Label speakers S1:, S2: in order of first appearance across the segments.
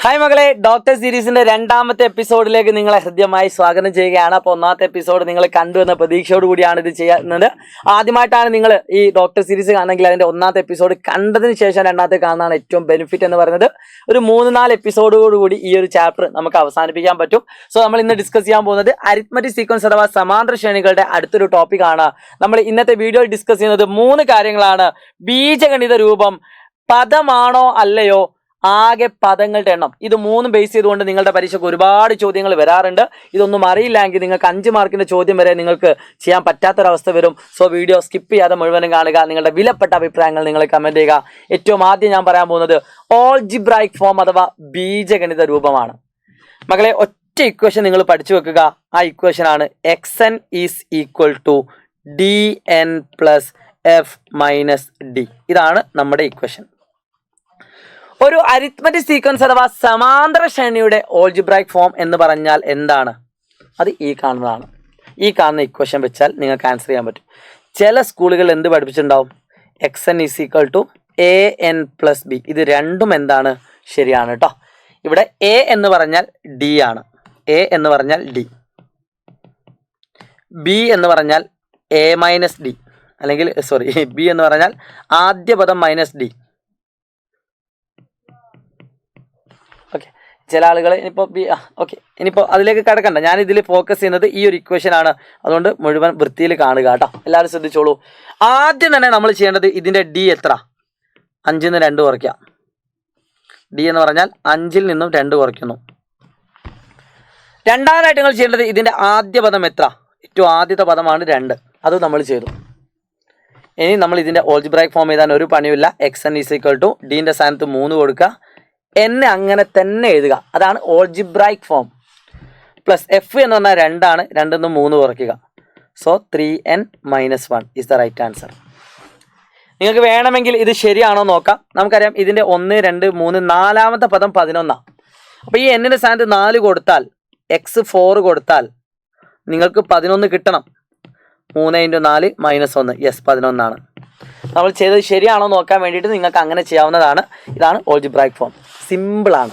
S1: Hi മകളെ, doctor സീരീസിന്റെ രണ്ടാമത്തെ എപ്പിസോഡിലേക്ക് നിങ്ങളെ ഹൃദ്യമായി സ്വാഗതം ചെയ്യുകയാണ്. അപ്പോൾ ഒന്നാമത്തെ എപ്പിസോഡ് നിങ്ങൾ കണ്ടു എന്ന പ്രതീക്ഷയോട് കൂടിയാണ് ഇത് ചെയ്യുന്നത്. ആദ്യമായിട്ടാണ് നിങ്ങൾ ഈ ഡോക്ടർ സീരീസ് കാണണമെങ്കിൽ അതിന്റെ ഒന്നാമത്തെ എപ്പിസോഡ് കണ്ടതിന് ശേഷം രണ്ടാമത്തെ കാണുന്നതാണ് ഏറ്റവും ബെനിഫിറ്റ് എന്ന് പറയുന്നത്. ഒരു 3-4 എപ്പിസോഡോട് കൂടി ഈ ഒരു ചാപ്റ്റർ നമുക്ക് അവസാനിപ്പിക്കാൻ പറ്റും. സോ നമ്മൾ ഇന്ന് ഡിസ്കസ് ചെയ്യാൻ പോകുന്നത് അരിത്മെറ്റിക് സീക്വൻസ് അഥവാ സമാന്തര ശ്രേണികളുടെ അടുത്തൊരു ടോപ്പിക്കാണ്. നമ്മൾ ഇന്നത്തെ വീഡിയോയിൽ ഡിസ്കസ് ചെയ്യുന്നത് 3 കാര്യങ്ങളാണ്. ബീജഗണിത രൂപം, പദമാണോ അല്ലയോ, ആകെ പദങ്ങളുടെ എണ്ണം. ഇത് 3 ബേസ് ചെയ്തുകൊണ്ട് നിങ്ങളുടെ പരീക്ഷയ്ക്ക് ഒരുപാട് ചോദ്യങ്ങൾ വരാറുണ്ട്. ഇതൊന്നും അറിയില്ലെങ്കിൽ നിങ്ങൾക്ക് 5 മാർക്കിന്റെ ചോദ്യം വരെ നിങ്ങൾക്ക് ചെയ്യാൻ പറ്റാത്തൊരവസ്ഥ വരും. സോ വീഡിയോ സ്കിപ്പ് ചെയ്യാതെ മുഴുവനും കാണുക. നിങ്ങളുടെ വിലപ്പെട്ട അഭിപ്രായങ്ങൾ നിങ്ങൾ കമന്റ് ചെയ്യുക. ഏറ്റവും ആദ്യം ഞാൻ പറയാൻ പോകുന്നത് ഓൾജിബ്രായിക് ഫോം അഥവാ ബീജഗണിത രൂപമാണ്. മകളെ, ഒറ്റ ഇക്വേഷൻ നിങ്ങൾ പഠിച്ചു വെക്കുക. ആ ഇക്വേഷൻ ആണ് xn is equal to dn plus f minus d. ഇതാണ് നമ്മുടെ ഇക്വേഷൻ. ഒരു അരിത്മെറ്റിക് സീക്വൻസ് അഥവാ സമാന്തര ശ്രേണിയുടെ ഓൾജിബ്രായിക് ഫോം എന്ന് പറഞ്ഞാൽ എന്താണ്? അത് ഈ കാണുന്നതാണ്. ഈ കാണുന്ന ഇക്വേഷൻ വെച്ചാൽ നിങ്ങൾക്ക് ആൻസർ ചെയ്യാൻ പറ്റും. ചില സ്കൂളുകളിൽ എന്ത് പഠിപ്പിച്ചിട്ടുണ്ടാവും? xn is equal to an plus B. ഇത് രണ്ടും എന്താണ്? ശരിയാണ് കേട്ടോ. ഇവിടെ a എന്ന് പറഞ്ഞാൽ d ആണ്. a എന്ന് പറഞ്ഞാൽ d, b എന്ന് പറഞ്ഞാൽ a മൈനസ് d, അല്ലെങ്കിൽ b എന്ന് പറഞ്ഞാൽ ആദ്യ പദം മൈനസ് d. ചില ആളുകൾ ഇനിയിപ്പോൾ അതിലേക്ക് കിടക്കണ്ട. ഞാൻ ഇതിൽ ഫോക്കസ് ചെയ്യുന്നത് ഈ ഒരു ഇക്വേഷൻ ആണ്. അതുകൊണ്ട് മുഴുവൻ വൃത്തിയിൽ കാണുക കേട്ടോ. എല്ലാവരും ശ്രദ്ധിച്ചോളൂ. ആദ്യം തന്നെ നമ്മൾ ചെയ്യേണ്ടത് ഇതിൻ്റെ ഡി എത്ര? 5 നിന്ന് 2 കുറയ്ക്കുക. ഡി എന്ന് പറഞ്ഞാൽ 5-ൽ നിന്നും 2 കുറയ്ക്കുന്നു. രണ്ടാമതായിട്ട് നിങ്ങൾ ചെയ്യേണ്ടത് ഇതിൻ്റെ ആദ്യ പദം എത്ര? ഏറ്റവും ആദ്യത്തെ പദമാണ് 2. അത് നമ്മൾ ചെയ്തു. ഇനി നമ്മൾ ഇതിൻ്റെ ഓൾജിബ്രായിക് ഫോം എഴുതാൻ ഒരു പണിയില്ല. xn ഈസ് ഈക്വൽ ടു ഡീൻ്റെ സ്ഥാനത്ത് 3 കൊടുക്കുക, എന്നെ അങ്ങനെ തന്നെ എഴുതുക. അതാണ് ഓൾജിബ്രായിക് ഫോം. പ്ലസ് എഫ് എന്ന് പറഞ്ഞാൽ 2 ആണ്. 2 നിന്ന് 3 കുറയ്ക്കുക. So 3n minus 1 is the right answer. നിങ്ങൾക്ക് വേണമെങ്കിൽ ഇത് ശരിയാണോ നോക്കാം. നമുക്കറിയാം ഇതിൻ്റെ 1, 2, 3, 4ാമത്തെ പദം 11. അപ്പോൾ ഈ എന്നിൻ്റെ സ്ഥാനത്ത് 4 കൊടുത്താൽ x4 കൊടുത്താൽ നിങ്ങൾക്ക് 11 കിട്ടണം. 3 × 4 മൈനസ് 1. യെസ്, 11 ആണ്. നമ്മൾ ചെയ്തത് ശരിയാണോ നോക്കാൻ വേണ്ടിയിട്ട് നിങ്ങൾക്ക് അങ്ങനെ ചെയ്യാവുന്നതാണ്. ഇതാണ് ഓൾജിബ്രായിക് ഫോം. സിമ്പിളാണ്.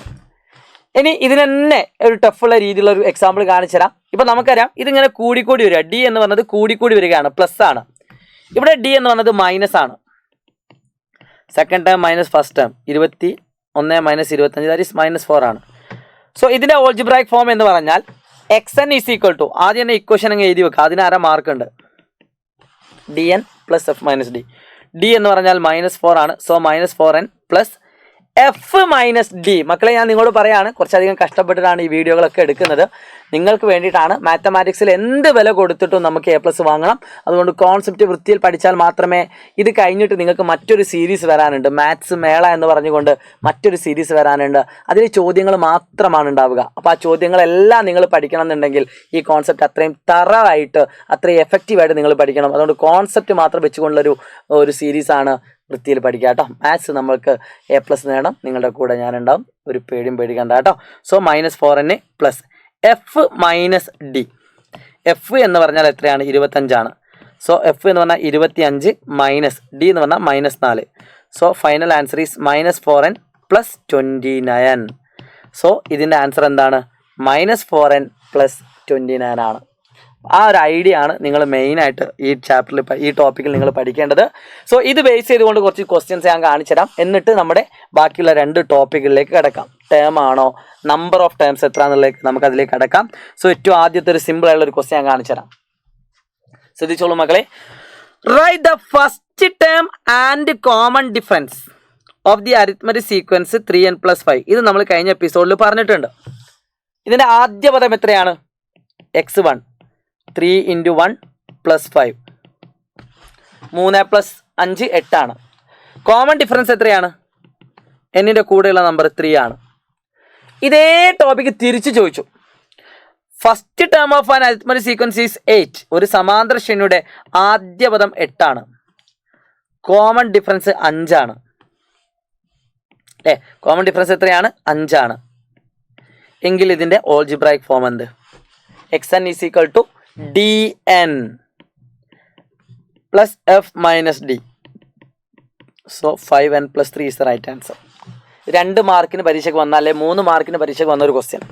S1: ഇനി ഇതിന് തന്നെ ഒരു ടഫുള്ള രീതിയിലുള്ള ഒരു എക്സാമ്പിൾ കാണിച്ചു തരാം. ഇപ്പം നമുക്കറിയാം ഇതിങ്ങനെ കൂടിക്കൂടി വരിക. ഡി എന്ന് പറഞ്ഞത് കൂടിക്കൂടി വരികയാണ്, പ്ലസ് ആണ്. ഇവിടെ ഡി എന്ന് പറഞ്ഞത് മൈനസ് ആണ്. Second term minus first term 21 minus 25 that is minus 4 ആണ്. സോ ഇതിൻ്റെ ഓൾജിബ്രായിക് ഫോം എന്ന് പറഞ്ഞാൽ xn ഈസ് ഈക്വൽ ടു, ആദ്യം തന്നെ ഇക്വേഷൻ അങ്ങ് എഴുതി വെക്കുക. അതിന് 1/2 മാർക്ക് ഉണ്ട്. dn plus F minus D. D എന്ന് പറഞ്ഞാൽ മൈനസ് 4 ആണ്. So minus 4n plus F minus D. മക്കളെ, ഞാൻ നിങ്ങളോട് പറയാണ്, കുറച്ചധികം കഷ്ടപ്പെട്ടിട്ടാണ് ഈ വീഡിയോകളൊക്കെ എടുക്കുന്നത്. നിങ്ങൾക്ക് വേണ്ടിയിട്ടാണ്. മാത്തമാറ്റിക്സിൽ എന്ത് വില കൊടുത്തിട്ടും നമുക്ക് A+ വാങ്ങണം. അതുകൊണ്ട് കോൺസെപ്റ്റ് വൃത്തിയിൽ പഠിച്ചാൽ മാത്രമേ. ഇത് കഴിഞ്ഞിട്ട് നിങ്ങൾക്ക് മറ്റൊരു സീരീസ് വരാനുണ്ട്, മാത്സ് മേള എന്ന് പറഞ്ഞുകൊണ്ട് മറ്റൊരു സീരീസ് വരാനുണ്ട്. അതിൽ ചോദ്യങ്ങൾ മാത്രമാണ് ഉണ്ടാവുക. അപ്പോൾ ആ ചോദ്യങ്ങളെല്ലാം നിങ്ങൾ പഠിക്കണം എന്നുണ്ടെങ്കിൽ ഈ കോൺസെപ്റ്റ് അത്രയും തറവായിട്ട്, അത്രയും എഫക്റ്റീവായിട്ട് നിങ്ങൾ പഠിക്കണം. അതുകൊണ്ട് കോൺസെപ്റ്റ് മാത്രം വെച്ചുകൊണ്ടുള്ളൊരു സീരീസാണ്. വൃത്തിയിൽ പഠിക്കുക കേട്ടോ. മാത്സ് നമ്മൾക്ക് A+ നേടണം. നിങ്ങളുടെ കൂടെ ഞാനുണ്ടാവും. ഒരു പേടിയും പേടിക്കണ്ട കേട്ടോ. So minus 4n plus F minus D. F എന്ന് പറഞ്ഞാൽ എത്രയാണ്? 25 ആണ്. സോ എഫ് എന്ന് പറഞ്ഞാൽ 25 മൈനസ് ഡി എന്ന് പറഞ്ഞാൽ minus 4. So final answer is minus 4n plus 29. So ഇതിൻ്റെ ആൻസർ എന്താണ്? മൈനസ് 4n പ്ലസ് 29 ആണ്. ആ ഒരു ഐഡിയ ആണ് നിങ്ങൾ മെയിനായിട്ട് ഈ ചാപ്റ്ററിൽ, ഈ ടോപ്പിക്കിൽ നിങ്ങൾ പഠിക്കേണ്ടത്. സോ ഇത് ബേസ് ചെയ്തുകൊണ്ട് കുറച്ച് ക്വസ്റ്റ്യൻസ് ഞാൻ കാണിച്ചു തരാം. എന്നിട്ട് നമ്മുടെ ബാക്കിയുള്ള 2 ടോപ്പിക്കിലേക്ക് കിടക്കാം. ടേം ആണോ, നമ്പർ ഓഫ് ടേംസ് എത്ര എന്നുള്ളതിലേക്ക് നമുക്ക് അതിലേക്ക് കിടക്കാം. സോ ഏറ്റവും ആദ്യത്തെ ഒരു സിമ്പിൾ ആയിട്ടുള്ള ഒരു ക്വസ്റ്റ്യൻ ഞാൻ കാണിച്ചു തരാം. ശ്രദ്ധിച്ചോളൂ മക്കളെ. Write the first term and common difference of the arithmetic sequence 3n + 5. ഇത് നമ്മൾ കഴിഞ്ഞ എപ്പിസോഡിൽ പറഞ്ഞിട്ടുണ്ട്. ഇതിൻ്റെ ആദ്യ പദം എത്രയാണ്? x1. 3 × 1 + 5. 3 + 5 8 ആണ്. കോമൺ ഡിഫറൻസ് എത്രയാണ്? എന്നിൻ്റെ കൂടെയുള്ള നമ്പർ 3 ആണ്. ഇതേ ടോപ്പിക്ക് തിരിച്ച് ചോദിച്ചു. First term of an arithmetic sequence is 8. ഒരു സമാന്തര ശ്രേണിയുടെ ആദ്യ പദം 8 ആണ്. കോമൺ ഡിഫറൻസ് 5 ആണ്. അല്ലേ? കോമൺ ഡിഫറൻസ് എത്രയാണ്? 5 ആണ്. എങ്കിൽ ഇതിൻ്റെ ഓൾജിബ്രായിക് ഫോം എന്ത്? xn is equal to dn plus F minus D. So 5n + 3 is the right answer. 2 മാർക്കിന് പരീക്ഷയ്ക്ക് വന്ന അല്ലെ 3 മാർക്കിന് പരീക്ഷയ്ക്ക് വന്ന ഒരു question.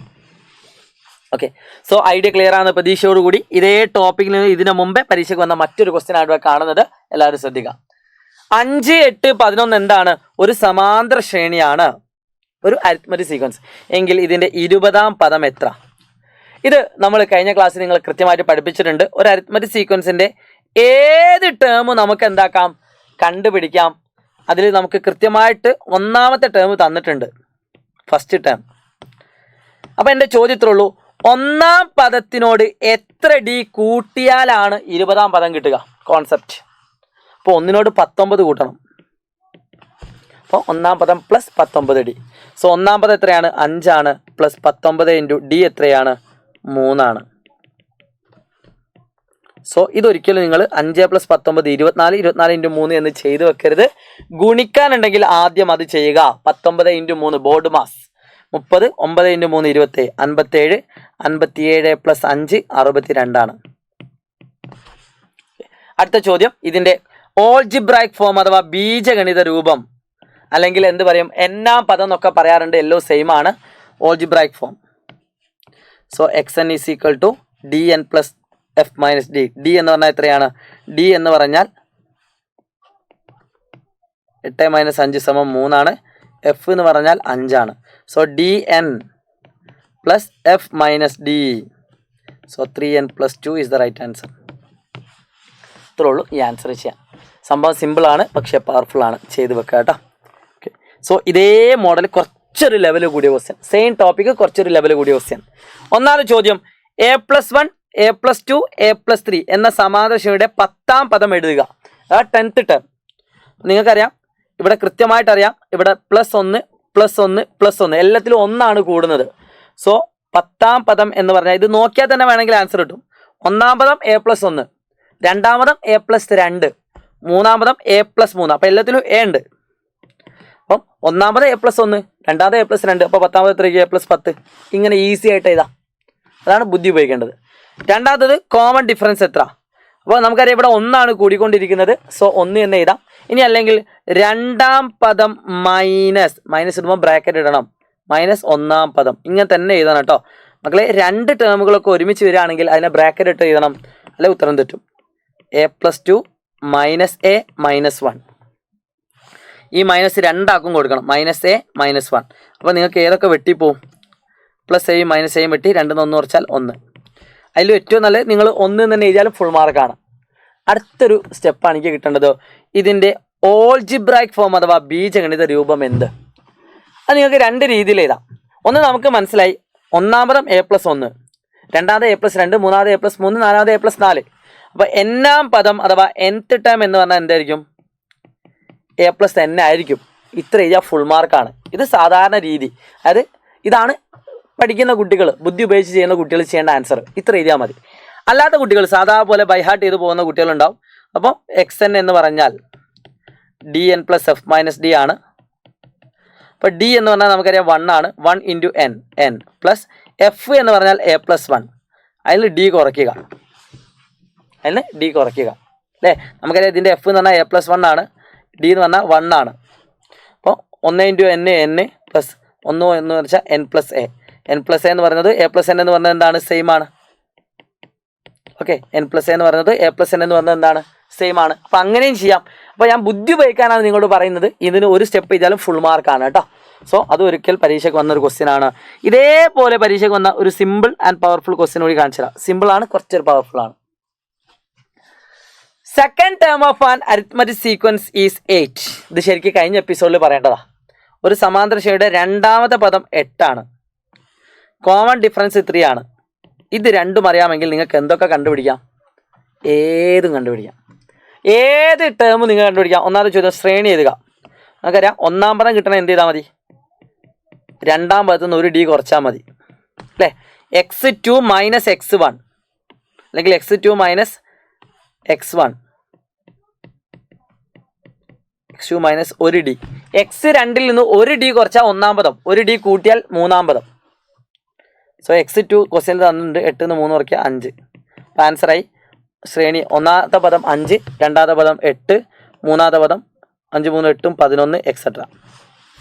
S1: Okay, so idea clear ആണെന്ന പ്രതീക്ഷയോടുകൂടി ഇതേ ടോപ്പിക്കിൽ നിന്ന് ഇതിനു മുമ്പേ പരീക്ഷയ്ക്ക് വന്ന മറ്റൊരു ക്വസ്റ്റ്യൻ ആയിട്ട് കാണുന്നത് എല്ലാവരും ശ്രദ്ധിക്കുക. 5, 8, 11 എന്താണ്? ഒരു സമാന്തര ശ്രേണിയാണ്, ഒരു അരിത്മെറ്റിക് സീക്വൻസ് എങ്കിൽ ഇതിൻ്റെ 20ാം പദം എത്ര? ഇത് നമ്മൾ കഴിഞ്ഞ ക്ലാസ്സിൽ നിങ്ങൾ കൃത്യമായിട്ട് പഠിപ്പിച്ചിട്ടുണ്ട്. ഒരു അരിത്മെറ്റിക് സീക്വൻസിൻ്റെ ഏത് ടേം നമുക്ക് എന്താക്കാം, കണ്ടുപിടിക്കാം. അതിൽ നമുക്ക് കൃത്യമായിട്ട് 1ാമത്തെ ടേം തന്നിട്ടുണ്ട്, ഫസ്റ്റ് ടേം. അപ്പോൾ എൻ്റെ ചോദ്യത്തിലുള്ളൂ, 1ാം പദത്തിനോട് എത്ര ഡി കൂട്ടിയാലാണ് 20ാം പദം കിട്ടുക? കോൺസെപ്റ്റ്. അപ്പോൾ 1നോട് 19 കൂട്ടണം. അപ്പോൾ 1ാം പദം പ്ലസ് 19 ഡി. സോ 1ാം പദം എത്രയാണ്? 5 ആണ്. പ്ലസ് 19 ഇൻറ്റു ഡി എത്രയാണ്? 3 ആണ്. സോ ഇതൊരിക്കലും നിങ്ങൾ 5 + 19 24, 24 ഇൻറ്റു 3 എന്ന് ചെയ്ത് വെക്കരുത്. ഗുണിക്കാനുണ്ടെങ്കിൽ ആദ്യം അത് ചെയ്യുക. 19 into 3 board mass 30, 9 into 3 27, 57, 57 plus 5 62 ആണ്. അടുത്ത ചോദ്യം, ഇതിൻ്റെ ഓൾജിബ്രായിക് ഫോം അഥവാ ബീജഗണിത രൂപം, അല്ലെങ്കിൽ എന്ത് പറയും, എന്നാം പദം എന്നൊക്കെ പറയാറുണ്ട്. എല്ലാം സെയിം ആണ്. Algebraic form. So xn is equal to dn plus f minus D. D എന്ന് പറഞ്ഞാൽ എത്രയാണ്? ഡി എന്ന് പറഞ്ഞാൽ 8 - 5 = 3 ആണ്. എഫ് എന്ന് പറഞ്ഞാൽ 5 ആണ്. So dn plus f minus D. So 3n + 2 is the right answer. ഇത്രേ ഉള്ളൂ ഈ ആൻസർ ചെയ്യാൻ. സംഭവം സിമ്പിളാണ്, പക്ഷേ പവർഫുൾ ആണ്. ചെയ്ത് വെക്കുക കേട്ടോ. ഓക്കെ, സോ ഇതേ മോഡൽ കുറച്ചൊരു ലെവൽ കൂടിയ ക്വസ്റ്റ്യൻ, സെയിം ടോപ്പിക്ക് കുറച്ചൊരു ലെവൽ കൂടിയ ക്വസ്റ്റ്യൻ. ഒന്നാമത്തെ ചോദ്യം, a+1, a+2, a+3 എന്ന സമാന്തരശ്രേണിയുടെ 10ാം പദം എഴുതുക. അതായത് 10th ടേം. നിങ്ങൾക്കറിയാം, ഇവിടെ കൃത്യമായിട്ട് അറിയാം, ഇവിടെ +1, +1, +1 എല്ലാത്തിലും 1 ആണ് കൂടുന്നത്. സോ 10ാം പദം എന്ന് പറഞ്ഞാൽ ഇത് നോക്കിയാൽ തന്നെ വേണമെങ്കിൽ ആൻസർ കിട്ടും. 1ാം പദം a+1, 2ാം പദം a+2, 3ാം പദം a+3. അപ്പോൾ എല്ലാത്തിലും a ഉണ്ട്. അപ്പം 1ാം പദം a+1, 2ാമത് a+2, അപ്പോൾ 10ാം പദം എത്രയ്ക്ക്? a+10. ഇങ്ങനെ ഈസി ആയിട്ട് എഴുതാം. അതാണ് ബുദ്ധി ഉപയോഗിക്കേണ്ടത്. രണ്ടാമത്തത് കോമൺ ഡിഫറൻസ് എത്ര? അപ്പോൾ നമുക്കറിയാം ഇവിടെ 1 ആണ് കൂടിക്കൊണ്ടിരിക്കുന്നത്. സോ 1 എന്ന് എഴുതാം. ഇനി അല്ലെങ്കിൽ 2ാം പദം മൈനസ് ഇടുമ്പോൾ ബ്രാക്കറ്റ് ഇടണം. -1ാം പദം ഇങ്ങനെ തന്നെ എഴുതണം കേട്ടോ മക്കളെ. 2 ടേമുകളൊക്കെ ഒരുമിച്ച് വരികയാണെങ്കിൽ അതിനെ ബ്രാക്കറ്റ് ഇട്ട് എഴുതണം, അല്ലെ ഉത്തരം തെറ്റും. a+2 - a -1. ഈ മൈനസ് 2 ആക്കും കൊടുക്കണം. -a -1. അപ്പോൾ നിങ്ങൾക്ക് ഏതൊക്കെ വെട്ടിപ്പോവും? +a -a വെട്ടി 2 1 കുറച്ചാൽ 1. അതിൽ ഏറ്റവും നല്ലത് നിങ്ങൾ 1 തന്നെ എഴുതിയാലും ഫുൾ മാർക്കാണ്. അടുത്തൊരു സ്റ്റെപ്പാണ് എനിക്ക് കിട്ടേണ്ടത്. ഇതിൻ്റെ ഓൾജിബ്രായിക് ഫോം അഥവാ ബീജഗണിത രൂപം എന്ത്? അത് നിങ്ങൾക്ക് 2 രീതിയിൽ എഴുതാം. ഒന്ന് നമുക്ക് മനസ്സിലായി, 1ാം പദം a+1, 2ാമത് a+2, 3ാമത് a+3, 4ാമത് a+4. അപ്പോൾ എന്നാം പദം അഥവാ nth ടേം എന്ന് പറഞ്ഞാൽ എന്തായിരിക്കും? a+n ആയിരിക്കും. ഇത്ര എഴുതിയാൽ ഫുൾ മാർക്കാണ്. ഇത് സാധാരണ രീതി. അതായത് ഇതാണ് പഠിക്കുന്ന കുട്ടികൾ, ബുദ്ധി ഉപയോഗിച്ച് ചെയ്യുന്ന കുട്ടികൾ ചെയ്യേണ്ട ആൻസർ. ഇത്ര എഴുതിയാൽ മതി. അല്ലാത്ത കുട്ടികൾ സാധാ പോലെ ബൈഹാർട്ട് ചെയ്ത് പോകുന്ന കുട്ടികളുണ്ടാവും. അപ്പോൾ xn എന്ന് പറഞ്ഞാൽ dn plus f minus D ആണ്. അപ്പോൾ d എന്ന് പറഞ്ഞാൽ നമുക്കറിയാം 1 ആണ്. 1 ഇൻറ്റു n പ്ലസ് f എന്ന് പറഞ്ഞാൽ a+1. അതിൽ d കുറയ്ക്കുക, അല്ലേ? നമുക്കറിയാം ഇതിൻ്റെ f എന്ന് പറഞ്ഞാൽ a+1 ആണ്, d എന്ന് പറഞ്ഞാൽ 1 ആണ്. അപ്പോൾ 1 ഇൻറ്റു n പ്ലസ് 1 എന്ന് വെച്ചാൽ n plus a. n plus A എന്ന് പറയുന്നത് a+n എന്ന് പറഞ്ഞത് എന്താണ്? സെയിം ആണ്. ഓക്കെ, n പ്ലസ് എ എന്ന് പറയുന്നത് a+n എന്ന് പറഞ്ഞത് എന്താണ്? സെയിം ആണ്. അപ്പോൾ അങ്ങനെയും ചെയ്യാം. അപ്പോൾ ഞാൻ ബുദ്ധി ഉപയോഗിക്കാനാണ് നിങ്ങളോട് പറയുന്നത്. ഇതിന് ഒരു സ്റ്റെപ്പ് ചെയ്താലും ഫുൾ മാർക്കാണ് കേട്ടോ. സോ അത് ഒരിക്കൽ പരീക്ഷയ്ക്ക് വന്നൊരു ക്വസ്റ്റ്യൻ ആണ്. ഇതേപോലെ പരീക്ഷയ്ക്ക് വന്ന ഒരു സിമ്പിൾ ആൻഡ് പവർഫുൾ ക്വസ്റ്റ്യൻ കൂടി കാണിച്ചു തരാം. സിമ്പിൾ ആണ്, കുറച്ചൊരു പവർഫുൾ ആണ്. Second term of an arithmetic sequence is 8. ഇത് ശരിക്കും കഴിഞ്ഞ എപ്പിസോഡിൽ പറയേണ്ടതാ. ഒരു സമാന്തര ശ്രേണിയുടെ 2ാമത്തെ പദം 8 ആണ്. കോമൺ ഡിഫറൻസ് 3 ആണ്. ഇത് രണ്ടും അറിയാമെങ്കിൽ നിങ്ങൾക്ക് എന്തൊക്കെ കണ്ടുപിടിക്കാം? ഏതും കണ്ടുപിടിക്കാം. ഏത് ടേം നിങ്ങൾ കണ്ടുപിടിക്കാം. ഒന്നാമത്തെ ചോദ്യം, ശ്രേണി എഴുതുക. നമുക്കറിയാം 1ാം പദം കിട്ടണ എന്ത് ചെയ്താൽ മതി? 2ാം പദത്തിൽ നിന്ന് ഒരു ഡി കുറച്ചാൽ മതി, അല്ലേ? x2 - x1 അല്ലെങ്കിൽ x2 - x1, x2 - 1 D. x2 നിന്ന് 1 ഡി കുറച്ചാൽ 1ാം പദം, 1 ഡി കൂട്ടിയാൽ 3ാം പദം. സോ x2 ക്വസ്റ്റ്യനിൽ തന്നിട്ടുണ്ട്. 8 നിന്ന് 3 കുറയ്ക്കുക 5. അപ്പോൾ ആൻസറായി ശ്രേണി 1ാമത്തെ പദം 5, 2ാമത്തെ പദം 8, 3ാമത്തെ പദം 5 3 8 11 എക്സെട്ര.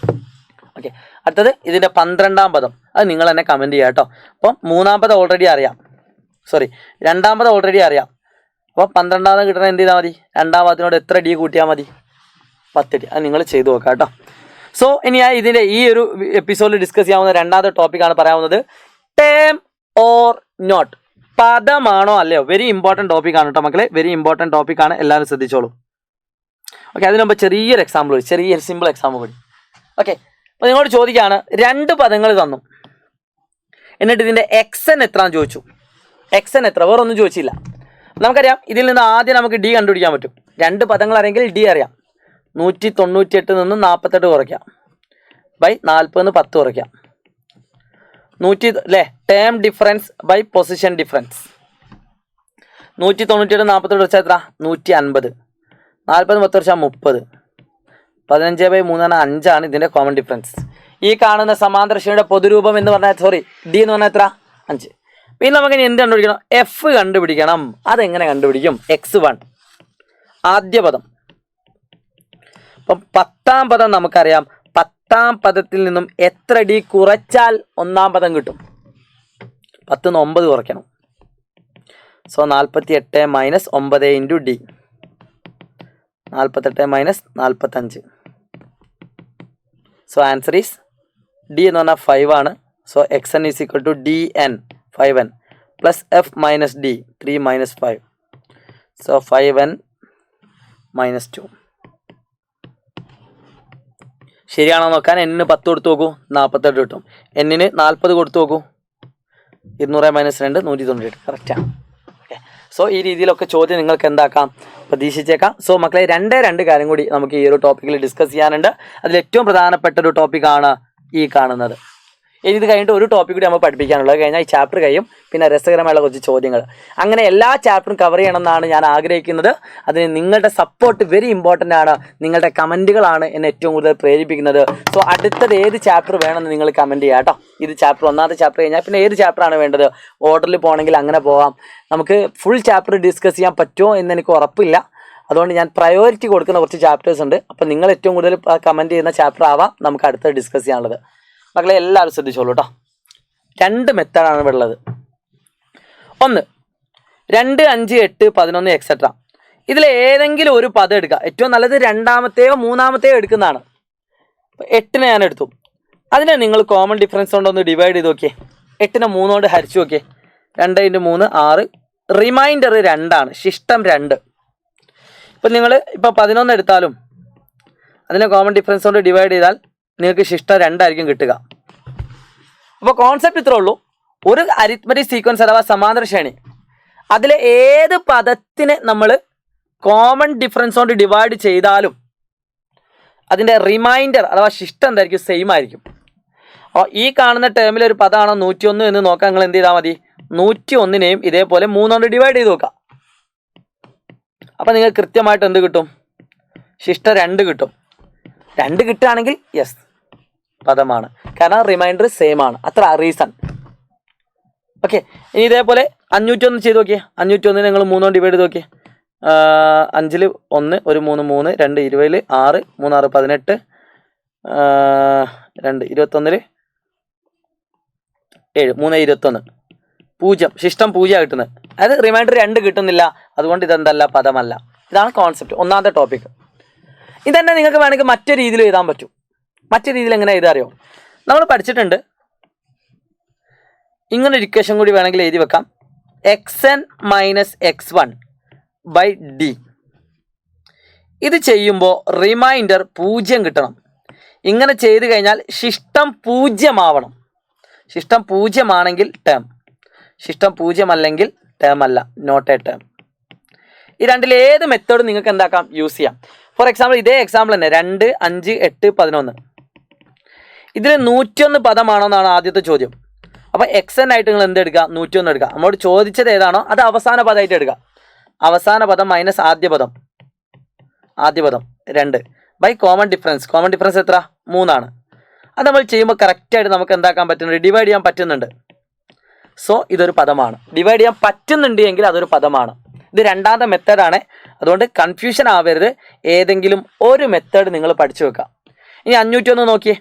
S1: ഓക്കെ, അടുത്തത് ഇതിൻ്റെ 12ാം പദം, അത് നിങ്ങൾ തന്നെ കമൻറ്റ് ചെയ്യുക കേട്ടോ. അപ്പം 3ാം പദം ഓൾറെഡി അറിയാം, 2ാം പദം ഓൾറെഡി അറിയാം. അപ്പോൾ 12ാമത് കിട്ടണ എന്ത് ചെയ്താൽ മതി? 2ാം പദത്തിനോട് എത്ര ഡി കൂട്ടിയാൽ മതി? 10 ഡി. അത് നിങ്ങൾ ചെയ്തു നോക്കാം കേട്ടോ. സോ ഇനി ഞാൻ ഇതിൻ്റെ ഈ ഒരു എപ്പിസോഡിൽ ഡിസ്കസ് ചെയ്യാവുന്ന 2ാമത്തെ ടോപ്പിക്കാണ് പറയാവുന്നത്, ടേം ഓർ നോട്ട്. പദമാണോ അല്ലയോ? വെരി ഇമ്പോർട്ടൻറ്റ് ടോപ്പിക്കാണ് കേട്ടോ മക്കളെ, വെരി ഇമ്പോർട്ടൻറ്റ് ടോപ്പിക്കാണ്, എല്ലാവരും ശ്രദ്ധിച്ചോളൂ. ഓക്കെ, അതിന് മുമ്പ് ചെറിയൊരു എക്സാമ്പിൾ, ചെറിയൊരു സിമ്പിൾ എക്സാമ്പിൾ കൂടി. ഓക്കെ, അപ്പോൾ നിങ്ങളോട് ചോദിക്കുകയാണ്, 2 പദങ്ങൾ തന്നു, എന്നിട്ട് ഇതിൻ്റെ എക്സൻ എത്രയാണെന്ന് ചോദിച്ചു. എക്സൻ എത്ര? വേറെ ഒന്നും ചോദിച്ചില്ല. നമുക്കറിയാം ഇതിൽ നിന്ന് ആദ്യം നമുക്ക് ഡി കണ്ടുപിടിക്കാൻ പറ്റും. 2 പദങ്ങൾ അറിയെങ്കിൽ ഡി അറിയാം. 198 നിന്ന് 48 കുറയ്ക്കാം, ബൈ 40 10 കുറയ്ക്കാം. 100 അല്ലേ? Term difference by position difference. 198 48 കുറച്ചാൽ എത്ര? 150. 40 10 കുറച്ചാൽ 30. 15/3 5 ഇതിൻ്റെ കോമൺ ഡിഫറൻസ്. ഈ കാണുന്ന സമാന്തര ശ്രേണിയുടെ പൊതുരൂപം എന്ന് പറഞ്ഞാൽ ഡി എന്ന് പറഞ്ഞാൽ എത്ര? 5. പിന്നെ നമുക്ക് ഇനി എന്ത് കണ്ടുപിടിക്കണം? എഫ് കണ്ടുപിടിക്കണം. അതെങ്ങനെ കണ്ടുപിടിക്കും? x1 ആദ്യ പദം. അപ്പം 10ാം പദം നമുക്കറിയാം. 10ാം പദത്തിൽ നിന്നും എത്ര ഡി കുറച്ചാൽ 1ാം പദം കിട്ടും? 10 നിന്ന് 9 കുറയ്ക്കണം. So 48 - 9 into D. 48 - 45. So answer is D എന്ന് പറഞ്ഞാൽ 5 ആണ്. So xn is equal to dn 5n plus F minus D 3 - 5. So 5n - 2. ശരിയാണോ നോക്കാൻ? എന്നിന് 10 കൊടുത്തു നോക്കൂ, 48 കിട്ടും. എന്നിന് 40 കൊടുത്തു നോക്കൂ, 200 - 2 198. കറക്റ്റാണ്. ഓക്കെ, സോ ഈ രീതിയിലൊക്കെ ചോദ്യം നിങ്ങൾക്ക് എന്താക്കാം? പ്രതീക്ഷിച്ചേക്കാം. സോ മക്കളെ, 2 കാര്യം കൂടി നമുക്ക് ഈ ഒരു ടോപ്പിക്കിൽ ഡിസ്കസ് ചെയ്യാനുണ്ട്. അതിൽ ഏറ്റവും പ്രധാനപ്പെട്ട ഒരു ടോപ്പിക്കാണ് ഈ കാണുന്നത്. ഇനി ഇത് കഴിഞ്ഞിട്ട് ഒരു ടോപ്പിക് കൂടി നമ്മൾ പഠിപ്പിക്കാനുള്ളത്, കഴിഞ്ഞാൽ ഈ ചാപ്റ്റർ കഴിയും. പിന്നെ രസകരമായുള്ള കുറച്ച് ചോദ്യങ്ങൾ, അങ്ങനെ എല്ലാ ചാപ്റ്ററും കവർ ചെയ്യണം എന്നാണ് ഞാൻ ആഗ്രഹിക്കുന്നത്. അതിന് നിങ്ങളുടെ സപ്പോർട്ട് വെരി ഇമ്പോർട്ടൻ്റ് ആണ്. നിങ്ങളുടെ കമൻറ്റുകളാണ് എന്നെ ഏറ്റവും കൂടുതൽ പ്രേരിപ്പിക്കുന്നത്. സോ അടുത്തത് ഏത് ചാപ്റ്റർ വേണമെന്ന് നിങ്ങൾ കമൻറ്റ് ചെയ്യുക കേട്ടോ. ഇത് ചാപ്റ്റർ 1ാമത്തെ ചാപ്റ്റർ കഴിഞ്ഞാൽ പിന്നെ ഏത് ചാപ്റ്ററാണ് വേണ്ടത്? ഓർഡറിൽ പോകണമെങ്കിൽ അങ്ങനെ പോകാം. നമുക്ക് ഫുൾ ചാപ്റ്റർ ഡിസ്കസ് ചെയ്യാൻ പറ്റുമോ എന്ന് എനിക്ക് ഉറപ്പില്ല. അതുകൊണ്ട് ഞാൻ പ്രയോറിറ്റി കൊടുക്കുന്ന കുറച്ച് ചാപ്റ്റേഴ്സ് ഉണ്ട്. അപ്പോൾ നിങ്ങൾ ഏറ്റവും കൂടുതൽ കമൻറ്റ് ചെയ്യുന്ന ചാപ്റ്റർ ആവാം നമുക്ക് അടുത്ത് ഡിസ്കസ് ചെയ്യാനുള്ളത്. മക്കളെ എല്ലാവരും ശ്രദ്ധിച്ചോളൂ കേട്ടോ. 2 മെത്തേഡാണ് ഇവിടെ ഉള്ളത്. 1 2 5 8 11 എക്സെട്ര. ഇതിൽ ഏതെങ്കിലും ഒരു പദം എടുക്കുക. ഏറ്റവും നല്ലത് 2ാമത്തെയോ 3ാമത്തെയോ എടുക്കുന്നതാണ്. 8നെ ഞാൻ എടുത്തു. അതിനെ നിങ്ങൾ കോമൺ ഡിഫറൻസ് കൊണ്ടൊന്ന് ഡിവൈഡ് ചെയ്ത് നോക്കിയേ. 8നെ 3 കൊണ്ട് ഹരിച്ചു നോക്കിയേ. 2 × 3 6. റിമൈൻഡർ 2 ആണ്, ശിഷ്ടം 2. ഇപ്പം നിങ്ങൾ ഇപ്പോൾ 11 എടുത്താലും അതിനെ കോമൺ ഡിഫറൻസ് കൊണ്ട് ഡിവൈഡ് ചെയ്താൽ നിങ്ങൾക്ക് ശിഷ്ടം 2 ആയിരിക്കും കിട്ടുക. അപ്പോൾ കോൺസെപ്റ്റ് ഇത്രേ ഉള്ളൂ. ഒരു അരിത്മെറ്റിക് സീക്വൻസ് അഥവാ സമാന്തര ശ്രേണി, അതിലെ ഏത് പദത്തിനെ നമ്മൾ കോമൺ ഡിഫറൻസ് കൊണ്ട് ഡിവൈഡ് ചെയ്താലും അതിൻ്റെ റിമൈൻഡർ അഥവാ ശിഷ്ടം എന്തായിരിക്കും? സെയിം ആയിരിക്കും. അപ്പോൾ ഈ കാണുന്ന ടേമിൽ ഒരു പദമാണോ 101 എന്ന് നോക്കാൻ നിങ്ങൾ എന്ത് ചെയ്താൽ മതി? 101നെയും ഇതേപോലെ 3 കൊണ്ട് ഡിവൈഡ് ചെയ്ത് നോക്കാം. അപ്പോൾ നിങ്ങൾക്ക് കൃത്യമായിട്ട് എന്ത് കിട്ടും? ശിഷ്ടം 2 കിട്ടും. 2 കിട്ടുകയാണെങ്കിൽ യെസ് പദമാണ്, കാരണം റിമൈൻഡർ സെയിം ആണ്. അത്ര റീസൺ. ഓക്കെ, ഇനി ഇതേപോലെ 501 ചെയ്ത് നോക്കിയേ. 501 നിങ്ങൾ 3 കൊണ്ട് ഡിവൈഡ് ചെയ്ത് നോക്കിയേ. 5ൽ 1, 1 3 3, 2 20, 6 3 6 18, 2 21, 7 3 21, 0. ശിഷ്ടം 0 കിട്ടുന്നത്. അതായത് റിമൈൻഡർ 2 കിട്ടുന്നില്ല. അതുകൊണ്ട് ഇതെന്തല്ല? പദമല്ല. ഇതാണ് കോൺസെപ്റ്റ്. 1ാമത്തെ ടോപ്പിക്. ഇതന്നെ നിങ്ങൾക്ക് വേണമെങ്കിൽ മറ്റൊരു രീതിയിൽ എഴുതാൻ പറ്റും. മറ്റൊരു രീതിയിൽ എങ്ങനെ എഴുതാൻ അറിയോ? നമ്മൾ പഠിച്ചിട്ടുണ്ട്. ഇങ്ങനൊരു ഇക്വേഷൻ കൂടി വേണമെങ്കിൽ എഴുതി വെക്കാം. xn - x1 / d. ഇത് ചെയ്യുമ്പോൾ റിമൈൻഡർ 0 കിട്ടണം. ഇങ്ങനെ ചെയ്ത് കഴിഞ്ഞാൽ ശിഷ്ടം 0 ആവണം. ശിഷ്ടം 0 ആണെങ്കിൽ ടേം, ശിഷ്ടം 0 അല്ലെങ്കിൽ ടേം അല്ല, നോട്ട് എ ടേം. ഈ രണ്ടിൽ ഏത് മെത്തേഡ് നിങ്ങൾക്ക് എന്താക്കാം? യൂസ് ചെയ്യാം. ഫോർ എക്സാമ്പിൾ ഇതേ എക്സാമ്പിൾ തന്നെ 2 5 8 11. ഇതിൽ 101 പദമാണോ എന്നാണ് ആദ്യത്തെ ചോദ്യം. അപ്പോൾ xn ആയിട്ട് നിങ്ങൾ എന്തെടുക്കുക? 101 എടുക്കുക. നമ്മളോട് ചോദിച്ചത് ഏതാണോ അത് അവസാന പദമായിട്ട് എടുക്കുക. അവസാന പദം മൈനസ് ആദ്യ പദം 2 by common difference. Common difference എത്ര? 3 ആണ്. അത് നമ്മൾ ചെയ്യുമ്പോൾ കറക്റ്റായിട്ട് നമുക്ക് എന്താക്കാൻ പറ്റുന്നുണ്ട്? ഡിവൈഡ് ചെയ്യാൻ പറ്റുന്നുണ്ട്. സോ ഇതൊരു പദമാണ്. ഡിവൈഡ് ചെയ്യാൻ പറ്റുന്നുണ്ട് എങ്കിൽ അതൊരു പദമാണ്. ഇത് 2ാമത്തെ മെത്തേഡാണ്. അതുകൊണ്ട് കൺഫ്യൂഷൻ ആവരുത്. ഏതെങ്കിലും ഒരു മെത്തേഡ് നിങ്ങൾ പഠിച്ചു വെക്കുക. ഇനി 501 നോക്കിയേ.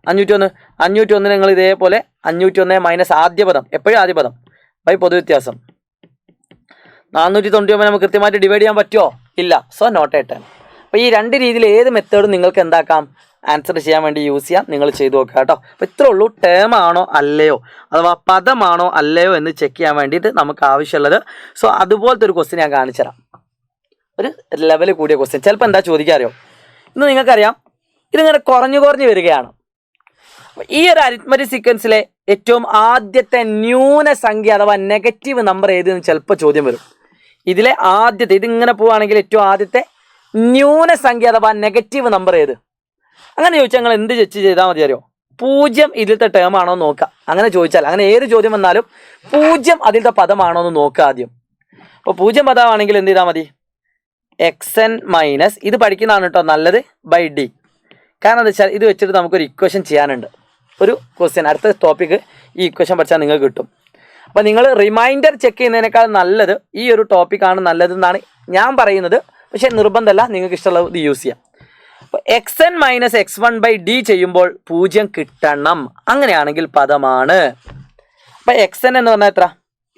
S1: 501 നിങ്ങൾ ഇതേപോലെ 501 മൈനസ് ആദ്യ പദം, എപ്പോഴും ആദ്യ പദം ബൈ പൊതുവ്യത്യാസം. 499 നമുക്ക് കൃത്യമായിട്ട് ഡിവൈഡ് ചെയ്യാൻ പറ്റുമോ? ഇല്ല. So not a term. അപ്പോൾ ഈ രണ്ട് രീതിയിൽ ഏത് മെത്തേഡും നിങ്ങൾക്ക് എന്താക്കാം, ആൻസർ ചെയ്യാൻ വേണ്ടി യൂസ് ചെയ്യാം. നിങ്ങൾ ചെയ്തു നോക്കുക കേട്ടോ. അപ്പോൾ ഇത്രേ ഉള്ളൂ. ടേം ആണോ അല്ലയോ അഥവാ പദമാണോ അല്ലയോ എന്ന് ചെക്ക് ചെയ്യാൻ വേണ്ടിയിട്ട് നമുക്ക് ആവശ്യമുള്ളത്. സോ അതുപോലത്തെ ഒരു ക്വസ്റ്റ്യൻ ഞാൻ കാണിച്ചു തരാം. ഒരു ലെവൽ കൂടിയ ക്വസ്റ്റ്യൻ. ചിലപ്പോൾ എന്താ ചോദിക്കാറിയോ, ഇന്ന് നിങ്ങൾക്കറിയാം ഇതിങ്ങനെ കുറഞ്ഞു വരികയാണ്. ഈ ഒരു അരിത്മെറ്റിക് സീക്വൻസിലെ ഏറ്റവും ആദ്യത്തെ ന്യൂനസംഖ്യ അഥവാ നെഗറ്റീവ് നമ്പർ ഏതെന്ന് ചിലപ്പോൾ ചോദ്യം വരും. ഇതിലെ ആദ്യത്തെ ഇതിങ്ങനെ പോവുകയാണെങ്കിൽ ഏറ്റവും ആദ്യത്തെ ന്യൂനസംഖ്യ അഥവാ നെഗറ്റീവ് നമ്പർ ഏത്? അങ്ങനെ ചോദിച്ചാൽ നിങ്ങൾ എന്ത് ചെയ്താൽ മതി അറിയോ? 0 ഇതിലത്തെ ടേം ആണോ എന്ന് നോക്കുക. അങ്ങനെ ചോദിച്ചാൽ, അങ്ങനെ ഏത് ചോദ്യം വന്നാലും 0 അതിലത്തെ പദമാണോ എന്ന് നോക്കുക ആദ്യം. അപ്പോൾ 0 പദമാണെങ്കിൽ എന്ത് ചെയ്താൽ മതി? xn മൈനസ് ഇത് പഠിക്കുന്നതാണ് കേട്ടോ നല്ലത് ബൈ ഡി. കാരണം എന്താ വെച്ചാൽ ഇത് വെച്ചിട്ട് നമുക്കൊരു ഇക്വേഷൻ ചെയ്യാനുണ്ട്. ഒരു ക്വസ്റ്റ്യൻ അടുത്ത ടോപ്പിക്ക് ഈ ഇക്വേഷൻ പഠിച്ചാൽ നിങ്ങൾക്ക് കിട്ടും. അപ്പോൾ നിങ്ങൾ റിമൈൻഡർ ചെക്ക് ചെയ്യുന്നതിനേക്കാൾ നല്ലത് ഈ ഒരു ടോപ്പിക്കാണ് നല്ലതെന്നാണ് ഞാൻ പറയുന്നത്. പക്ഷേ നിർബന്ധമല്ല, നിങ്ങൾക്ക് ഇഷ്ടമുള്ളത് ഇത് യൂസ് ചെയ്യാം. അപ്പോൾ xn minus x1 by D ചെയ്യുമ്പോൾ 0 കിട്ടണം. അങ്ങനെയാണെങ്കിൽ പദമാണ്. അപ്പോൾ xn എന്ന് പറഞ്ഞാൽ എത്ര?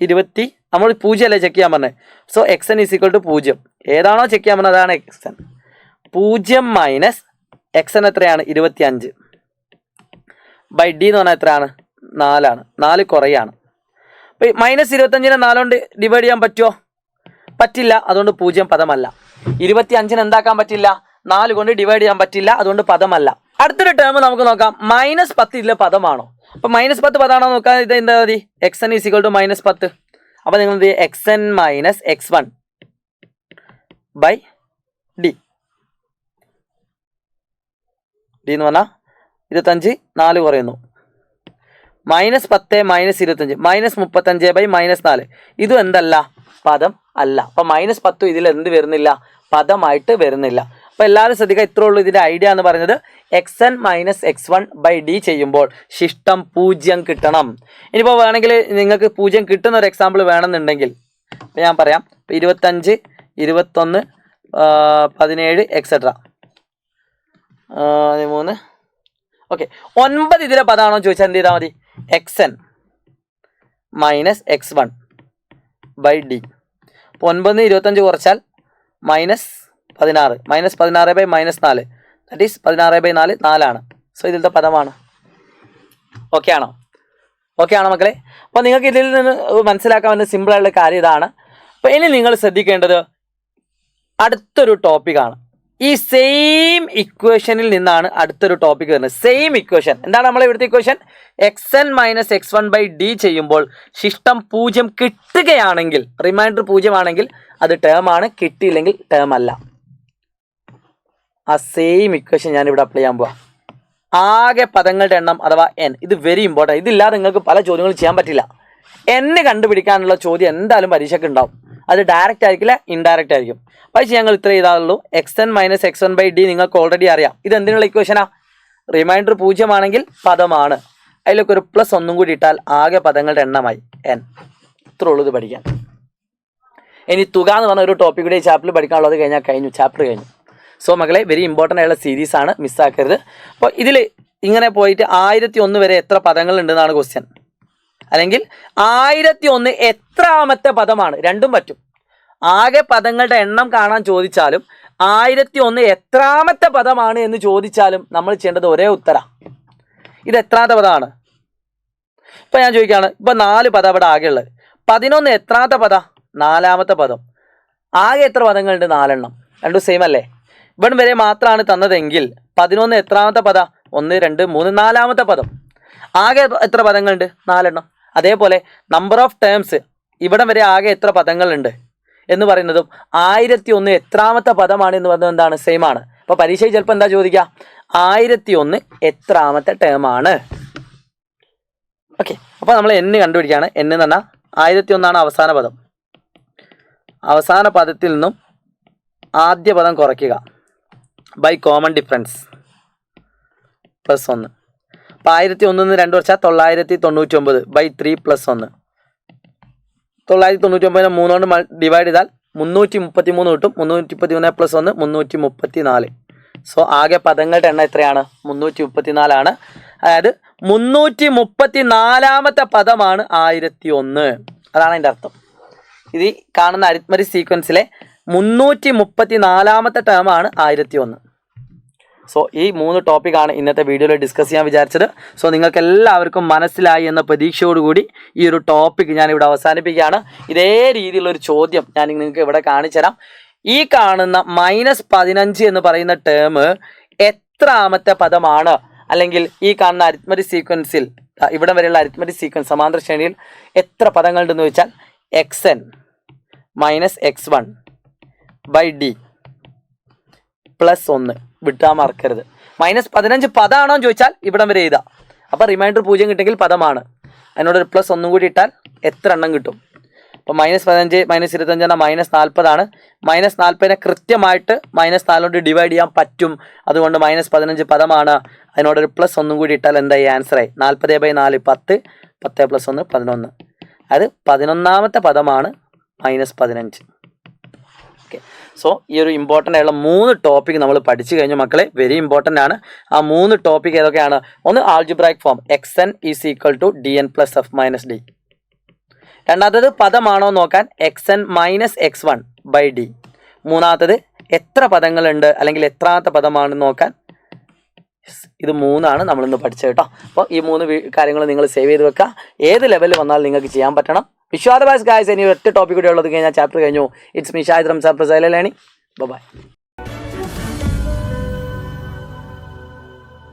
S1: 20. നമ്മൾ 0 അല്ലേ ചെക്ക് ചെയ്യാൻ പറഞ്ഞത്. So xn is equal to 0. ഏതാണോ ചെക്ക് ചെയ്യാൻ പറഞ്ഞത് അതാണ് xn. 0 മൈനസ് xn എത്രയാണ്? 25 ബൈ ഡി എന്ന് പറഞ്ഞാൽ എത്രയാണ്? 4 ആണ്. 4 കുറയാണ്. അപ്പോൾ മൈനസ് 25നെ 4 കൊണ്ട് ഡിവൈഡ് ചെയ്യാൻ പറ്റുമോ? പറ്റില്ല. അതുകൊണ്ട് 0 പദമല്ല. 25ന് എന്താക്കാൻ പറ്റില്ല? 4 കൊണ്ട് ഡിവൈഡ് ചെയ്യാൻ പറ്റില്ല. അതുകൊണ്ട് പദമല്ല. അടുത്തൊരു ടേം നമുക്ക് നോക്കാം. -10 ഇതിലെ പദമാണോ? അപ്പോൾ -10 പദമാണോ നോക്കാൻ ഇത് എന്താ മതി? xn is equal to -10. അപ്പോൾ നിങ്ങൾ എന്ത് ചെയ്യും? xn minus x1 by D. D എന്ന് പറഞ്ഞാൽ 25, 4 കുറയുന്നു. -10 മൈനസ് 25 -35 ബൈ -4. ഇതും എന്തല്ല? പദം അല്ല. അപ്പം -10 ഇതിൽ എന്ത് വരുന്നില്ല? പദമായിട്ട് വരുന്നില്ല. അപ്പോൾ എല്ലാവരും ശ്രദ്ധിക്കുക. ഇത്രേ ഉള്ളൂ ഇതിൻ്റെ ഐഡിയ എന്ന് പറയുന്നത്. xn minus x1 by D ചെയ്യുമ്പോൾ ശിഷ്ടം 0 കിട്ടണം. ഇനിയിപ്പോൾ വേണമെങ്കിൽ നിങ്ങൾക്ക് 0 കിട്ടുന്ന ഒരു എക്സാമ്പിൾ വേണമെന്നുണ്ടെങ്കിൽ ഇപ്പോൾ ഞാൻ പറയാം. 25, 21, 17 എക്സെട്ര 13. ഓക്കെ, 9 ഇതിലെ പദമാണോ ചോദിച്ചാൽ എന്ത് ചെയ്താൽ മതി? xn minus x1 by D. അപ്പോൾ 9 25 കുറച്ചാൽ -16 -16 ബൈ -4 ദാറ്റ് ഈസ് 16 ബൈ 4 4ആണ്. സോ ഇതിലത്തെ പദമാണ്. ഓക്കെ ആണോ മക്കളെ? അപ്പോൾ നിങ്ങൾക്ക് ഇതിൽ നിന്ന് മനസ്സിലാക്കാൻ പറ്റുന്ന സിമ്പിളായിട്ടുള്ള കാര്യം ഇതാണ്. അപ്പോൾ ഇനി നിങ്ങൾ ശ്രദ്ധിക്കേണ്ടത് അടുത്തൊരു ടോപ്പിക്കാണ്. ഈ സെയിം ഇക്വേഷനിൽ നിന്നാണ് അടുത്തൊരു ടോപ്പിക് വരുന്നത്. സെയിം ഇക്വേഷൻ എന്താണ് നമ്മളെ ഇവിടുത്തെ equation? xn minus x1 by D ചെയ്യുമ്പോൾ ശിഷ്ടം 0 കിട്ടുകയാണെങ്കിൽ, റിമൈൻഡർ 0 ആണെങ്കിൽ അത് ടേം ആണ്, കിട്ടിയില്ലെങ്കിൽ ടേം അല്ല. ആ സെയിം ഇക്വേഷൻ ഞാൻ ഇവിടെ അപ്ലൈ ചെയ്യാൻ പോവാം. ആകെ പദങ്ങളുടെ എണ്ണം അഥവാ n. ഇത് വെരി ഇമ്പോർട്ടൻറ്റ്. ഇതില്ലാതെ നിങ്ങൾക്ക് പല ചോദ്യങ്ങളും ചെയ്യാൻ പറ്റില്ല. n കണ്ടുപിടിക്കാനുള്ള ചോദ്യം എന്തായാലും പരീക്ഷയ്ക്ക് ഉണ്ടാവും. അത് ഡയറക്റ്റ് ആയിരിക്കില്ല, ഇൻഡയറക്റ്റ് ആയിരിക്കും. പക്ഷേ ഞങ്ങൾ ഇത്ര ചെയ്താലുള്ളൂ. xn minus x1 by D നിങ്ങൾക്ക് ഓൾറെഡി അറിയാം. ഇത് എന്തിനുള്ള ഇക്വേഷനാ? റിമൈൻഡർ 0 ആണെങ്കിൽ പദമാണ്. അതിലൊക്കെ ഒരു പ്ലസ് ഒന്നും കൂടി ഇട്ടാൽ ആകെ പദങ്ങളുടെ എണ്ണമായി n. ഇത്ര ഉള്ളൂ ഇത് പഠിക്കാൻ. ഇനി തുക എന്ന് പറഞ്ഞ ഒരു ടോപ്പിക് കൂടി ഈ ചാപ്റ്ററിൽ പഠിക്കാനുള്ളത് കഴിഞ്ഞു. ചാപ്റ്റർ കഴിഞ്ഞു. സോ മക്കളെ, വെരി ഇമ്പോർട്ടൻ്റ് ആയുള്ള സീരീസാണ്, മിസ്സാക്കരുത്. അപ്പോൾ ഇതിൽ ഇങ്ങനെ പോയിട്ട് 1001 വരെ എത്ര പദങ്ങളുണ്ടെന്നാണ് ക്വസ്റ്റ്യൻ. അല്ലെങ്കിൽ 1001 എത്രാമത്തെ പദമാണ്? രണ്ടും പറ്റും. ആകെ പദങ്ങളുടെ എണ്ണം കാണാൻ ചോദിച്ചാലും 1001 എത്രാമത്തെ പദമാണ് എന്ന് ചോദിച്ചാലും നമ്മൾ ചെയ്യേണ്ടത് ഒരേ ഉത്തരം. ഇത് എത്രാമത്തെ പദമാണ്? ഇപ്പം ഞാൻ ചോദിക്കുകയാണ്, ഇപ്പം 4 പദം ഇവിടെ ആകെയുള്ളത്. 11 എത്രാമത്തെ പദം? 4ാമത്തെ പദം. ആകെ എത്ര പദങ്ങളുണ്ട്? 4 എണ്ണം. രണ്ടും സെയിം അല്ലേ? ഇവിടം വരെ മാത്രമാണ് തന്നതെങ്കിൽ 11 എത്രാമത്തെ പദം? 1, 2, 3 4ാമത്തെ പദം. ആകെ എത്ര പദങ്ങളുണ്ട്? 4 എണ്ണം. അതേപോലെ നമ്പർ ഓഫ് ടേംസ് ഇവിടം വരെ ആകെ എത്ര പദങ്ങളുണ്ട് എന്ന് പറയുന്നതും 1001 എത്രാമത്തെ പദമാണ് എന്ന് പറയുന്നത് എന്താണ്? സെയിം ആണ്. അപ്പോൾ പരീക്ഷയിൽ ചിലപ്പോൾ എന്താ ചോദിക്കുക? 1001 എത്രാമത്തെ ടേമാണ്. ഓക്കെ, അപ്പോൾ നമ്മൾ n കണ്ടുപിടിക്കുകയാണ്. n എന്ന് പറഞ്ഞാൽ 1001 ആണ് അവസാന പദം. അവസാന പദത്തിൽ നിന്നും ആദ്യ പദം കുറയ്ക്കുക ബൈ കോമൺ ഡിഫറൻസ് +1. അപ്പോൾ 1001 2 കുറച്ചാൽ 999 ബൈ 3 +1. 999 3 കൊണ്ട് ഡിവൈഡ് ചെയ്താൽ 333 കിട്ടും. 333 +1 334. സോ ആകെ പദങ്ങളുടെ എണ്ണം എത്രയാണ്? 334 ആണ്. അതായത് 334 പദമാണ് 1001. അതാണ് അതിൻ്റെ അർത്ഥം. ഇത് ഈ കാണുന്ന അരിത്മറ്റിക് സീക്വൻസിലെ 334 ടേമാണ് 1001. സോ ഈ 3 ടോപ്പിക്കാണ് ഇന്നത്തെ വീഡിയോയിൽ ഡിസ്കസ് ചെയ്യാൻ വിചാരിച്ചത്. സോ നിങ്ങൾക്ക് എല്ലാവർക്കും മനസ്സിലായി എന്ന പ്രതീക്ഷയോടുകൂടി ഈ ഒരു ടോപ്പിക്ക് ഞാനിവിടെ അവസാനിപ്പിക്കുകയാണ്. ഇതേ രീതിയിലുള്ളൊരു ചോദ്യം ഞാൻ നിങ്ങൾക്ക് ഇവിടെ കാണിച്ചു തരാം. ഈ കാണുന്ന -15 എന്ന് പറയുന്ന ടേം എത്രാമത്തെ പദമാണ്, അല്ലെങ്കിൽ ഈ കാണുന്ന അരിത്മറ്റിക് സീക്വൻസിൽ ഇവിടം വരെയുള്ള അരിത്മറ്റിക് സീക്വൻസ് സമാന്തര ശ്രേണിയിൽ എത്ര പദങ്ങളുണ്ടെന്ന് ചോദിച്ചാൽ xn - x1 / d +1 വിട്ടാൽ മറക്കരുത്. -15 പദമാണോ എന്ന് ചോദിച്ചാൽ ഇവിടം വരെ എഴുതാം. അപ്പോൾ റിമൈൻഡർ 0 കിട്ടിയെങ്കിൽ പദമാണ്. അതിനോടൊരു +1 കൂടി ഇട്ടാൽ എത്ര എണ്ണം കിട്ടും? അപ്പോൾ -15 - 25 എന്നാൽ -40 -40നെ കൃത്യമായിട്ട് -4 കൊണ്ട് ഡിവൈഡ് ചെയ്യാൻ പറ്റും. അതുകൊണ്ട് -15 പദമാണ്. അതിനോടൊരു +1 കൂടി ഇട്ടാൽ എന്തായി ആൻസറായി? 40/4 10, 10 + 1 11. അത് 11ാമത്തെ പദമാണ് -15. ഓക്കെ. സോ ഈ ഒരു ഇമ്പോർട്ടൻ്റ് ആയുള്ള 3 ടോപ്പിക് നമ്മൾ പഠിച്ചു കഴിഞ്ഞു മക്കളെ. വെരി ഇമ്പോർട്ടൻ്റ് ആണ്. ആ 3 ടോപ്പിക് ഏതൊക്കെയാണ്? ഒന്ന് algebraic form xn = dn + f - d. രണ്ടാമത്തത് പദമാണോ നോക്കാൻ xn - x1 / d. മൂന്നാമത്തത് എത്ര പദങ്ങളുണ്ട് അല്ലെങ്കിൽ എത്രാമത്തെ പദമാണെന്ന് നോക്കാൻ. ഇത് 3 നമ്മളിന്ന് പഠിച്ചത് കേട്ടോ. അപ്പോൾ ഈ 3 കാര്യങ്ങൾ നിങ്ങൾ സേവ് ചെയ്ത് വെക്കുക. ഏത് ലെവലിൽ വന്നാൽ നിങ്ങൾക്ക് ചെയ്യാൻ പറ്റണം. വിശ്വാദ ബാസ് ഗായ്സ്, ഇനി ഒറ്റ ടോപ്പിക് കൂടെ ഉള്ളത് കഴിഞ്ഞാൽ ചാപ്റ്റർ കഴിഞ്ഞു. ഇറ്റ്സ് മീ ഷാഹിദ് റംസാൻ പ്രസൈല ലേണിംഗ്. ബൈ.